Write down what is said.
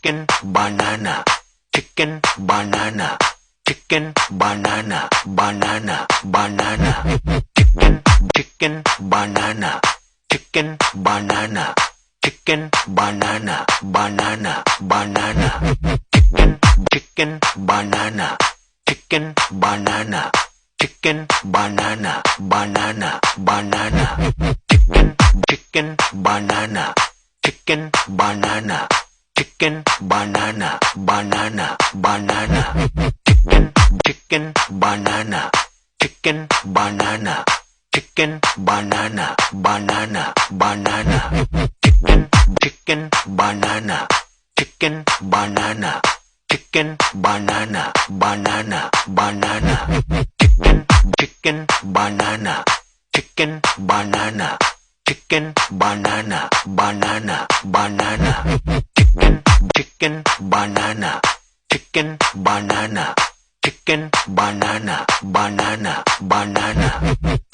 chicken, banana, chicken, banana, chicken, banana, banana, banana, chicken, chicken, banana, chicken, banana, chicken, banana, banana, banana, chicken, chicken, banana, chicken, banana, chicken, banana, banana, banana, chicken, chicken, banana, chicken, banana, chicken, banana, banana, banana, chicken, chicken, banana, chicken, banana, chicken, banana, banana, banana, chicken, chicken, banana, chicken, banana, chicken, banana, banana, banana, chicken, chicken, banana, chicken, banana, chicken, banana, banana, banana, chicken, chicken, banana, chicken, banana, chicken, banana, banana, banana.